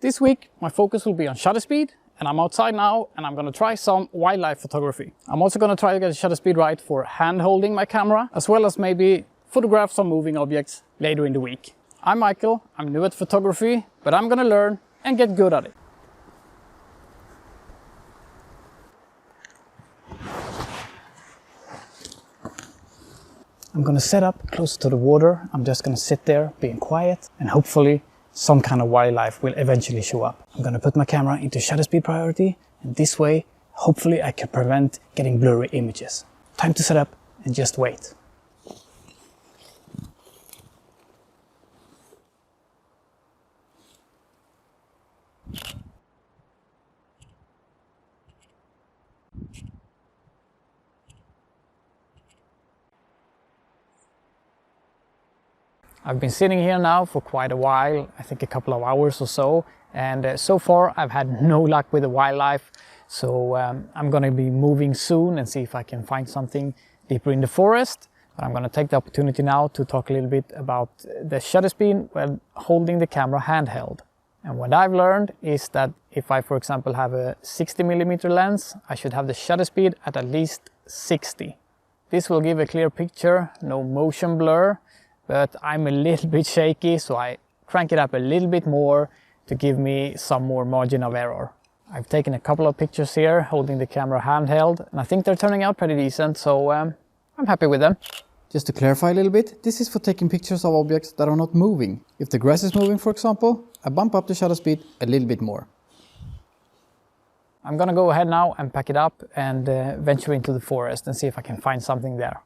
This week my focus will be on shutter speed, and I'm outside now and I'm gonna try some wildlife photography. I'm also gonna try to get the shutter speed right for hand holding my camera, as well as maybe photograph some moving objects later in the week. I'm Michael, I'm new at photography, but I'm gonna learn and get good at it. I'm gonna set up close to the water. I'm just gonna sit there being quiet, and hopefully some kind of wildlife will eventually show up. I'm gonna put my camera into shutter speed priority, and this way hopefully I can prevent getting blurry images. Time to set up and just wait. I've been sitting here now for quite a while, I think a couple of hours or so, and so far I've had no luck with the wildlife. So I'm going to be moving soon and see if I can find something deeper in the forest. But I'm going to take the opportunity now to talk a little bit about the shutter speed when holding the camera handheld. And what I've learned is that if I, for example, have a 60mm lens, I should have the shutter speed at least 60. This will give a clear picture, no motion blur. But I'm a little bit shaky, so I crank it up a little bit more to give me some more margin of error. I've taken a couple of pictures here holding the camera handheld, and I think they're turning out pretty decent, so I'm happy with them. Just to clarify a little bit, this is for taking pictures of objects that are not moving. If the grass is moving, for example, I bump up the shutter speed a little bit more. I'm gonna go ahead now and pack it up and venture into the forest and see if I can find something there.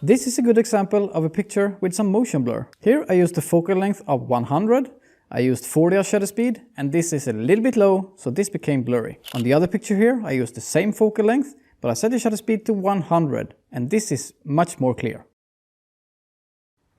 This is a good example of a picture with some motion blur. Here I used the focal length of 100, I used 40 as shutter speed, and this is a little bit low, so this became blurry. On the other picture here I used the same focal length, but I set the shutter speed to 100, and this is much more clear.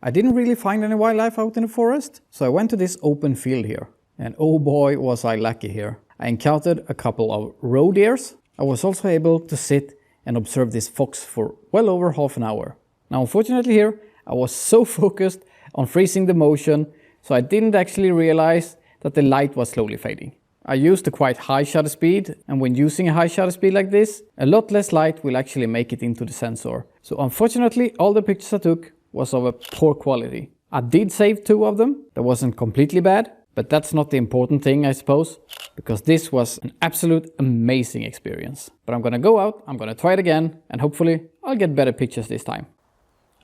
I didn't really find any wildlife out in the forest, so I went to this open field here. And oh boy was I lucky here. I encountered a couple of roe deers. I was also able to sit and observe this fox for well over half an hour. Now unfortunately here, I was so focused on freezing the motion, so I didn't actually realize that the light was slowly fading. I used a quite high shutter speed, and when using a high shutter speed like this, a lot less light will actually make it into the sensor. So unfortunately, all the pictures I took was of a poor quality. I did save 2 of them. That wasn't completely bad, but that's not the important thing, I suppose, because this was an absolute amazing experience. But I'm gonna go out, I'm gonna try it again, and hopefully I'll get better pictures this time.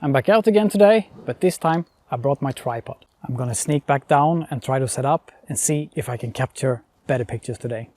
I'm back out again today, but this time I brought my tripod. I'm gonna sneak back down and try to set up and see if I can capture better pictures today.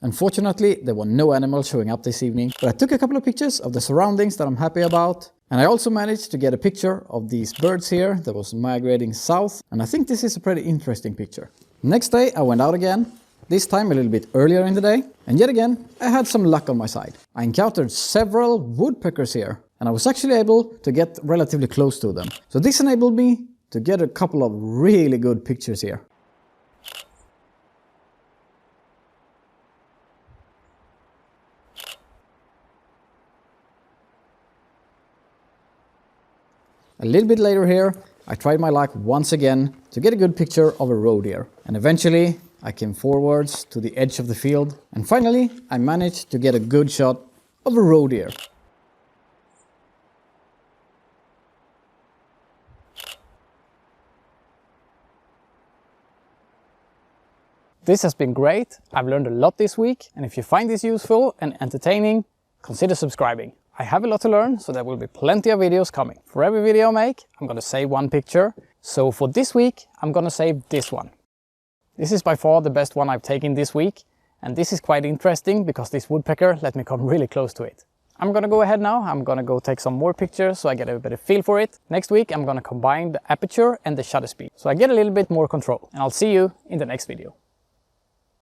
Unfortunately, there were no animals showing up this evening, but I took a couple of pictures of the surroundings that I'm happy about. And I also managed to get a picture of these birds here that was migrating south. And I think this is a pretty interesting picture. Next day I went out again, this time a little bit earlier in the day. And yet again, I had some luck on my side. I encountered several woodpeckers here, and I was actually able to get relatively close to them. So this enabled me to get a couple of really good pictures here. A little bit later here, I tried my luck once again to get a good picture of a roe deer. And eventually I came forwards to the edge of the field, and finally I managed to get a good shot of a roe deer. This has been great. I've learned a lot this week, and if you find this useful and entertaining, consider subscribing. I have a lot to learn, so there will be plenty of videos coming. For every video I make, I'm gonna save one picture. So for this week, I'm gonna save this one. This is by far the best one I've taken this week, and this is quite interesting because this woodpecker let me come really close to it. I'm gonna go ahead now, I'm gonna go take some more pictures so I get a better feel for it. Next week I'm gonna combine the aperture and the shutter speed, so I get a little bit more control. And I'll see you in the next video.